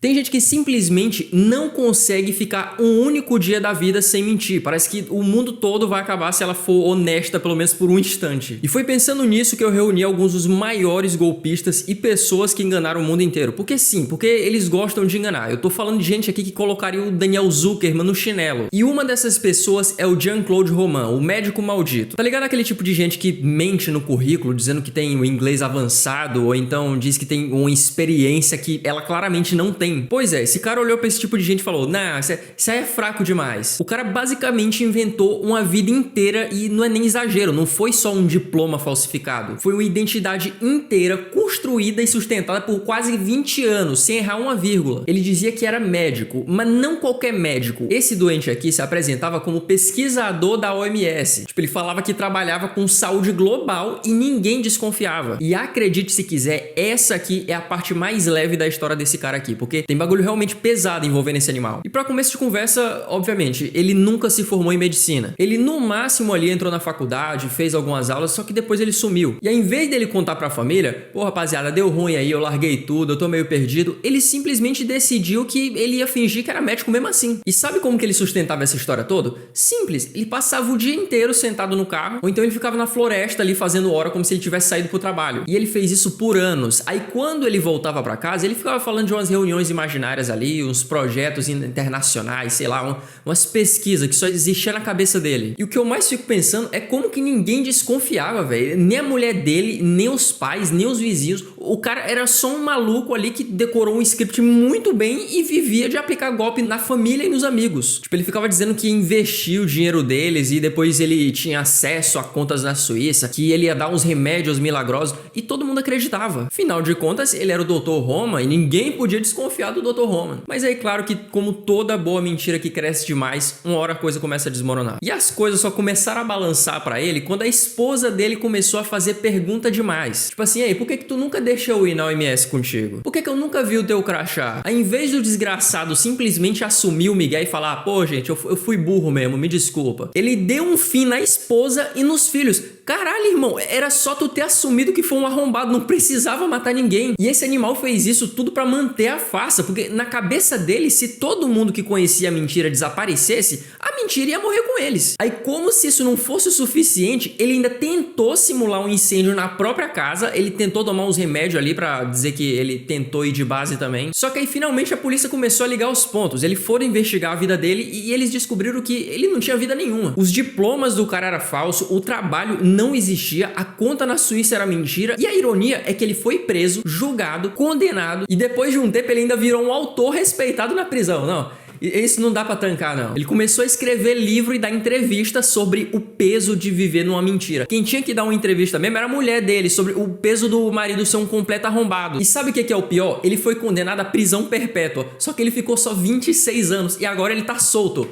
Tem gente que simplesmente não consegue ficar um único dia da vida sem mentir. Parece que o mundo todo vai acabar se ela for honesta, pelo menos por um instante. E foi pensando nisso que eu reuni alguns dos maiores golpistas e pessoas que enganaram o mundo inteiro. Porque sim, porque eles gostam de enganar. Eu tô falando de gente aqui que colocaria o Daniel Zuckerman no chinelo. E uma dessas pessoas é o Jean-Claude Roman, o médico maldito. Tá ligado aquele tipo de gente que mente no currículo, dizendo que tem o inglês avançado, ou então diz que tem uma experiência que ela claramente não tem? Pois é, esse cara olhou pra esse tipo de gente e falou: nah, isso aí é fraco demais. O cara basicamente inventou uma vida inteira e não é nem exagero, não foi só um diploma falsificado. Foi uma identidade inteira construída e sustentada por quase 20 anos, sem errar uma vírgula. Ele dizia que era médico, mas não qualquer médico. Esse doente aqui se apresentava como pesquisador da OMS. Tipo, ele falava que trabalhava com saúde global e ninguém desconfiava. E acredite se quiser, essa aqui é a parte mais leve da história desse cara aqui, porque tem bagulho realmente pesado envolvendo esse animal. E pra começo de conversa, obviamente, ele nunca se formou em medicina. Ele no máximo ali entrou na faculdade, fez algumas aulas, só que depois ele sumiu. E ao invés dele contar pra família: pô, rapaziada, deu ruim aí, eu larguei tudo, eu tô meio perdido, ele simplesmente decidiu que ele ia fingir que era médico mesmo assim. E sabe como que ele sustentava essa história toda? Simples, ele passava o dia inteiro sentado no carro, ou então ele ficava na floresta ali fazendo hora como se ele tivesse saído pro trabalho. E ele fez isso por anos. Aí quando ele voltava pra casa, ele ficava falando de umas reuniões imaginárias ali, uns projetos internacionais, sei lá, umas pesquisas que só existia na cabeça dele. E o que eu mais fico pensando é como que ninguém desconfiava, velho. Nem a mulher dele, nem os pais, nem os vizinhos. O cara era só um maluco ali que decorou um script muito bem e vivia de aplicar golpe na família e nos amigos. Tipo, ele ficava dizendo que ia investir o dinheiro deles e depois ele tinha acesso a contas na Suíça, que ele ia dar uns remédios milagrosos e todo mundo acreditava. Afinal de contas, ele era o Dr. Roman e ninguém podia desconfiar do Dr. Roman. Mas aí, claro que como toda boa mentira que cresce demais, uma hora a coisa começa a desmoronar. E as coisas só começaram a balançar pra ele quando a esposa dele começou a fazer pergunta demais. Tipo assim: ei, por que tu nunca deixa eu ir na OMS contigo? Por que eu nunca vi o teu crachá? Aí, em vez do desgraçado simplesmente assumir o migué e falar: pô, gente, eu fui burro mesmo, me desculpa, ele deu um fim na esposa e nos filhos. Caralho, irmão, era só tu ter assumido que foi um arrombado, não precisava matar ninguém. E esse animal fez isso tudo pra manter a farsa, porque na cabeça dele, se todo mundo que conhecia a mentira desaparecesse, a mentira ia morrer com eles. Aí, como se isso não fosse o suficiente, ele ainda tentou simular um incêndio na própria casa, ele tentou tomar uns remédios ali pra dizer que ele tentou ir de base também. Só que aí, finalmente, a polícia começou a ligar os pontos. Eles foram investigar a vida dele e eles descobriram que ele não tinha vida nenhuma. Os diplomas do cara eram falsos, o trabalho não existia, a conta na Suíça era mentira, e a ironia é que ele foi preso, julgado, condenado, e depois de um tempo ele ainda virou um autor respeitado na prisão. Não, isso não dá pra tancar, não. Ele começou a escrever livro e dar entrevista sobre o peso de viver numa mentira. Quem tinha que dar uma entrevista mesmo era a mulher dele, sobre o peso do marido ser um completo arrombado. E sabe o que é o pior? Ele foi condenado à prisão perpétua, só que ele ficou só 26 anos e agora ele tá solto.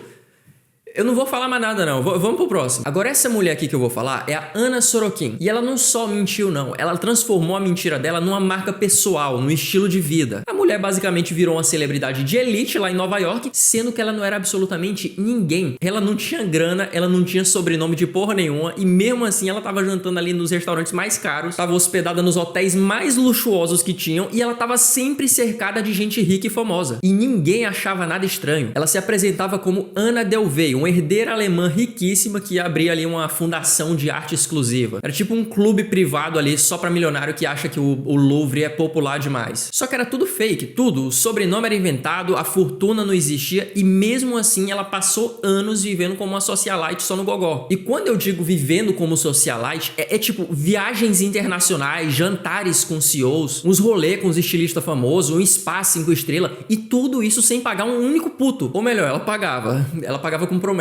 Eu não vou falar mais nada não, vamos pro próximo. Agora essa mulher aqui que eu vou falar é a Anna Sorokin. E ela não só mentiu não, ela transformou a mentira dela numa marca pessoal, num estilo de vida. A mulher basicamente virou uma celebridade de elite lá em Nova York, sendo que ela não era absolutamente ninguém. Ela não tinha grana, ela não tinha sobrenome de porra nenhuma e mesmo assim ela tava jantando ali nos restaurantes mais caros, tava hospedada nos hotéis mais luxuosos que tinham e ela tava sempre cercada de gente rica e famosa. E ninguém achava nada estranho. Ela se apresentava como Anna Delvey, uma herdeira alemã riquíssima que abria ali uma fundação de arte exclusiva. Era tipo um clube privado ali só pra milionário que acha que o Louvre é popular demais. Só que era tudo fake, tudo. O sobrenome era inventado, a fortuna não existia e mesmo assim ela passou anos vivendo como uma socialite só no gogó. E quando eu digo vivendo como socialite, é tipo viagens internacionais, jantares com CEOs, uns rolê com os estilistas famosos, um spa 5 estrelas e tudo isso sem pagar um único puto. Ou melhor, ela pagava com promessas.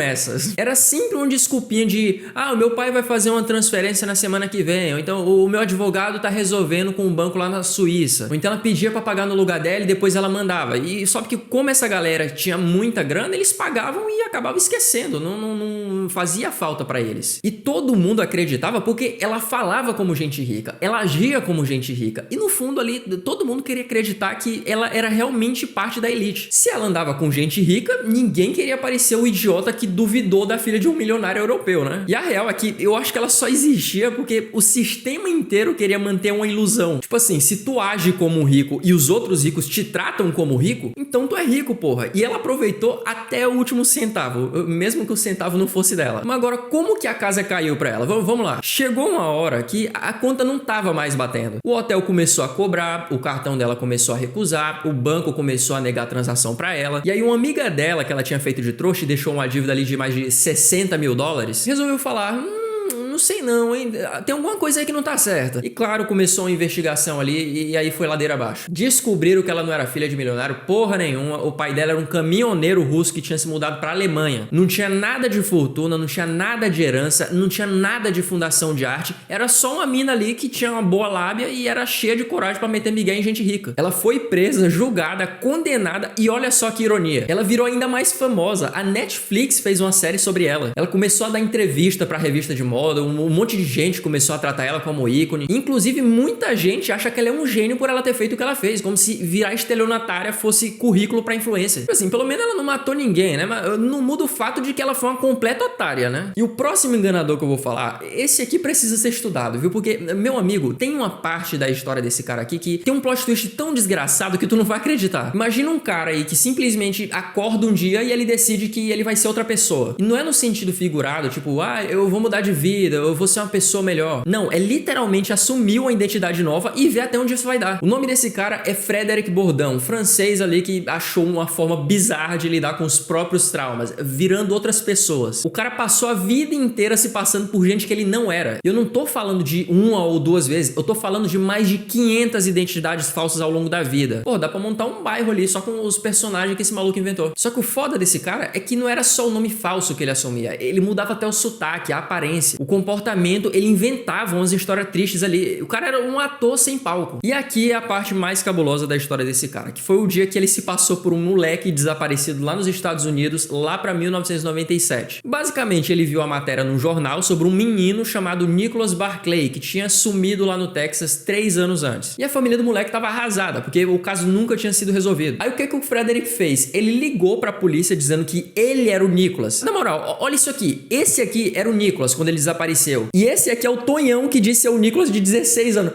Era sempre uma desculpinha de: ah, o meu pai vai fazer uma transferência na semana que vem, ou então o meu advogado tá resolvendo com um banco lá na Suíça, ou então ela pedia pra pagar no lugar dela e depois ela mandava. E só que como essa galera tinha muita grana, eles pagavam e acabavam esquecendo, não fazia falta pra eles. E todo mundo acreditava porque ela falava como gente rica, ela agia como gente rica, e no fundo ali todo mundo queria acreditar que ela era realmente parte da elite. Se ela andava com gente rica, ninguém queria parecer o idiota que que duvidou da filha de um milionário europeu, né? E a real é que eu acho que ela só existia porque o sistema inteiro queria manter uma ilusão. Tipo assim, se tu age como um rico e os outros ricos te tratam como rico, então tu é rico, porra. E ela aproveitou até o último centavo, mesmo que o centavo não fosse dela. Mas agora, como que a casa caiu pra ela? Vamos lá. Chegou uma hora que a conta não tava mais batendo. O hotel começou a cobrar, o cartão dela começou a recusar, o banco começou a negar a transação pra ela. E aí uma amiga dela, que ela tinha feito de trouxa e deixou uma dívida ali de mais de 60 mil dólares, resolveu falar... não sei não, hein? Tem alguma coisa aí que não tá certa. E claro, começou uma investigação ali e aí foi ladeira abaixo. Descobriram que ela não era filha de milionário porra nenhuma. O pai dela era um caminhoneiro russo que tinha se mudado pra Alemanha. Não tinha nada de fortuna, não tinha nada de herança, não tinha nada de fundação de arte. Era só uma mina ali que tinha uma boa lábia e era cheia de coragem pra meter migué em gente rica. Ela foi presa, julgada, condenada e olha só que ironia. Ela virou ainda mais famosa. A Netflix fez uma série sobre ela. Ela começou a dar entrevista pra revista de moda, um monte de gente começou a tratar ela como ícone. Inclusive, muita gente acha que ela é um gênio por ela ter feito o que ela fez, como se virar estelionatária fosse currículo pra influencer. Assim, pelo menos ela não matou ninguém, né? Mas não muda o fato de que ela foi uma completa otária, né? E o próximo enganador que eu vou falar, esse aqui precisa ser estudado, viu? Porque, meu amigo, tem uma parte da história desse cara aqui que tem um plot twist tão desgraçado que tu não vai acreditar. Imagina um cara aí que simplesmente acorda um dia e ele decide que ele vai ser outra pessoa. E não é no sentido figurado, tipo, eu vou mudar de vida, eu vou ser uma pessoa melhor. Não, é literalmente assumir uma identidade nova e ver até onde isso vai dar. O nome desse cara é Frédéric Bourdin, um francês ali que achou uma forma bizarra de lidar com os próprios traumas, virando outras pessoas. O cara passou a vida inteira se passando por gente que ele não era. Eu não tô falando de uma ou duas vezes, eu tô falando de mais de 500 identidades falsas ao longo da vida. Pô, dá pra montar um bairro ali só com os personagens que esse maluco inventou. Só que o foda desse cara é que não era só o nome falso que ele assumia, ele mudava até o sotaque, a aparência, o comportamento, ele inventava umas histórias tristes ali. O cara era um ator sem palco. E aqui é a parte mais cabulosa da história desse cara, que foi o dia que ele se passou por um moleque desaparecido lá nos Estados Unidos, lá pra 1997. Basicamente, ele viu a matéria num jornal sobre um menino chamado Nicholas Barclay, que tinha sumido lá no Texas 3 anos antes. E a família do moleque tava arrasada, porque o caso nunca tinha sido resolvido. Aí o que o Frederick fez? Ele ligou pra polícia dizendo que ele era o Nicholas. Na moral, olha isso aqui. Esse aqui era o Nicholas quando ele desapareceu. E esse aqui é o Tonhão que disse ser o Nicholas de 16 anos.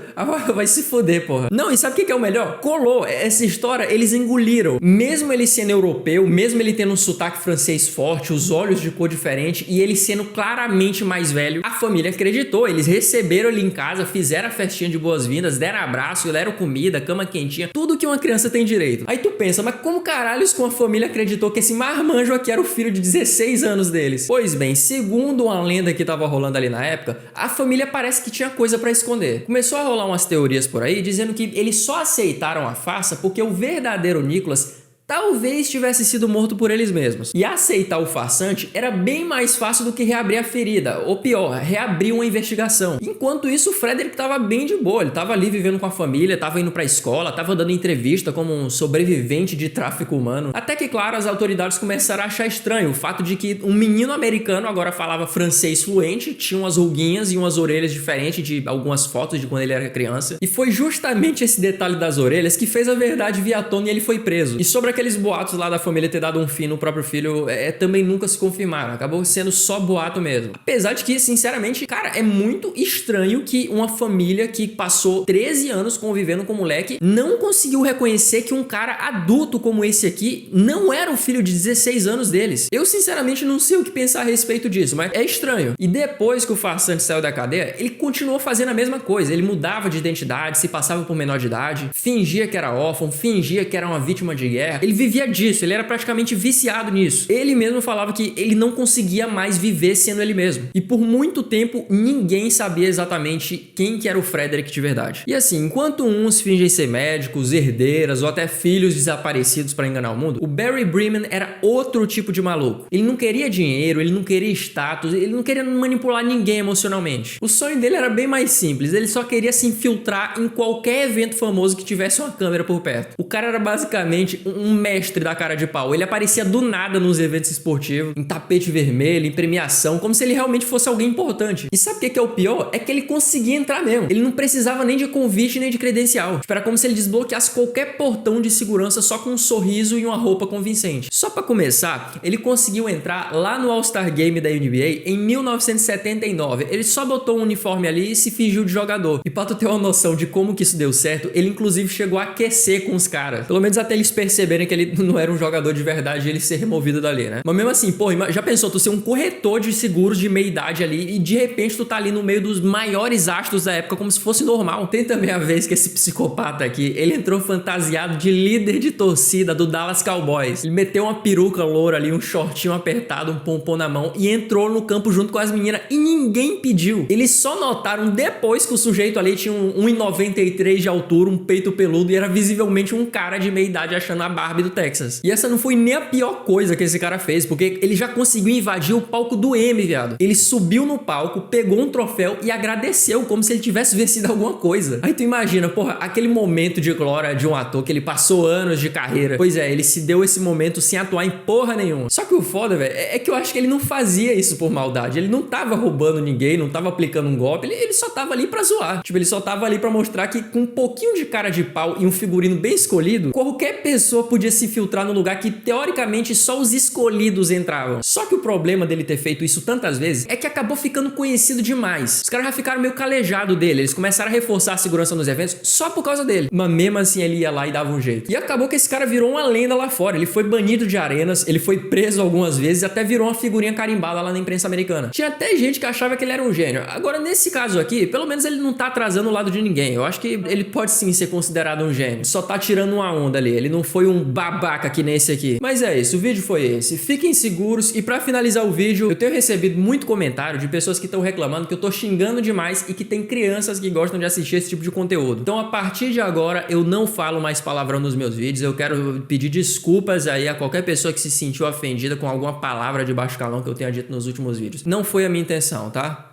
Vai se foder, porra. Não, e sabe o que é o melhor? Colou. Essa história, eles engoliram. Mesmo ele sendo europeu, mesmo ele tendo um sotaque francês forte, os olhos de cor diferente e ele sendo claramente mais velho, a família acreditou. Eles receberam ele em casa, fizeram a festinha de boas-vindas, deram abraço, deram comida, cama quentinha, tudo que uma criança tem direito. Aí tu pensa, mas como caralhos com a família acreditou que esse marmanjo aqui era o filho de 16 anos deles? Pois bem, segundo uma lenda que tava rolando ali na época, a família parece que tinha coisa pra esconder. Começou a rolar umas teorias por aí dizendo que eles só aceitaram a farsa porque o verdadeiro Nicholas talvez tivesse sido morto por eles mesmos. E aceitar o farsante era bem mais fácil do que reabrir a ferida, ou pior, reabrir uma investigação. Enquanto isso, o Frederick tava bem de boa, ele tava ali vivendo com a família, tava indo pra escola, tava dando entrevista como um sobrevivente de tráfico humano. Até que, claro, as autoridades começaram a achar estranho o fato de que um menino americano agora falava francês fluente, tinha umas ruguinhas e umas orelhas diferentes de algumas fotos de quando ele era criança. E foi justamente esse detalhe das orelhas que fez a verdade vir à tona e ele foi preso. E sobre aqueles boatos lá da família ter dado um fim no próprio filho, também nunca se confirmaram. Acabou sendo só boato mesmo. Apesar de que, sinceramente, cara, é muito estranho que uma família que passou 13 anos convivendo com o moleque não conseguiu reconhecer que um cara adulto como esse aqui não era o filho de 16 anos deles. Eu, sinceramente, não sei o que pensar a respeito disso, mas é estranho. E depois que o farsante saiu da cadeia, ele continuou fazendo a mesma coisa. Ele mudava de identidade, se passava por menor de idade, fingia que era órfão, fingia que era uma vítima de guerra. Ele vivia disso, ele era praticamente viciado nisso. Ele mesmo falava que ele não conseguia mais viver sendo ele mesmo. E por muito tempo, ninguém sabia exatamente quem que era o Frederick de verdade. E assim, enquanto uns fingem ser médicos, herdeiras ou até filhos desaparecidos para enganar o mundo, o Barry Bremen era outro tipo de maluco. Ele não queria dinheiro, ele não queria status, ele não queria manipular ninguém emocionalmente. O sonho dele era bem mais simples, ele só queria se infiltrar em qualquer evento famoso que tivesse uma câmera por perto. O cara era basicamente um um mestre da cara de pau. Ele aparecia do nada nos eventos esportivos, em tapete vermelho, em premiação, como se ele realmente fosse alguém importante. E sabe o que é o pior? É que ele conseguia entrar mesmo. Ele não precisava nem de convite, nem de credencial. Tipo, era como se ele desbloqueasse qualquer portão de segurança só com um sorriso e uma roupa convincente. Só pra começar, ele conseguiu entrar lá no All-Star Game da NBA em 1979. Ele só botou um uniforme ali e se fingiu de jogador. E pra tu ter uma noção de como que isso deu certo, ele inclusive chegou a aquecer com os caras. Pelo menos até eles perceberem que ele não era um jogador de verdade e ele ser removido dali, né? Mas mesmo assim, pô, já pensou tu ser um corretor de seguros de meia idade ali e de repente tu tá ali no meio dos maiores astros da época como se fosse normal. Tem também a vez que esse psicopata aqui, ele entrou fantasiado de líder de torcida do Dallas Cowboys. Ele meteu uma peruca loura ali, um shortinho apertado, um pompom na mão e entrou no campo junto com as meninas e ninguém pediu. Eles só notaram depois que o sujeito ali tinha um 1,93 de altura, um peito peludo e era visivelmente um cara de meia idade achando a Barbie do Texas. E essa não foi nem a pior coisa que esse cara fez, porque ele já conseguiu invadir o palco do Emmy, viado. Ele subiu no palco, pegou um troféu e agradeceu como se ele tivesse vencido alguma coisa. Aí tu imagina, porra, aquele momento de glória de um ator que ele passou anos de carreira. Pois é, ele se deu esse momento sem atuar em porra nenhuma. Só que o foda, velho, é que eu acho que ele não fazia isso por maldade. Ele não tava roubando ninguém, não tava aplicando um golpe, ele só tava ali pra zoar. Tipo, ele só tava ali pra mostrar que com um pouquinho de cara de pau e um figurino bem escolhido, qualquer pessoa podia se filtrar no lugar que teoricamente só os escolhidos entravam. Só que o problema dele ter feito isso tantas vezes é que acabou ficando conhecido demais. Os caras já ficaram meio calejados dele, eles começaram a reforçar a segurança nos eventos só por causa dele. Mas mesmo assim ele ia lá e dava um jeito. E acabou que esse cara virou uma lenda lá fora. Ele foi banido de arenas, ele foi preso algumas vezes e até virou uma figurinha carimbada lá na imprensa americana. Tinha até gente que achava que ele era um gênio. Agora, nesse caso aqui, pelo menos ele não tá atrasando o lado de ninguém. Eu acho que ele pode sim ser considerado um gênio. Só tá tirando uma onda ali. Ele não foi um babaca que nem esse aqui. Mas é isso, o vídeo foi esse. Fiquem seguros e pra finalizar o vídeo, eu tenho recebido muito comentário de pessoas que estão reclamando que eu tô xingando demais e que tem crianças que gostam de assistir esse tipo de conteúdo. Então, a partir de agora, eu não falo mais palavrão nos meus vídeos. Eu quero pedir desculpas aí a qualquer pessoa que se sentiu ofendida com alguma palavra de baixo calão que eu tenha dito nos últimos vídeos. Não foi a minha intenção, tá?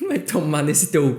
Vai tomar nesse teu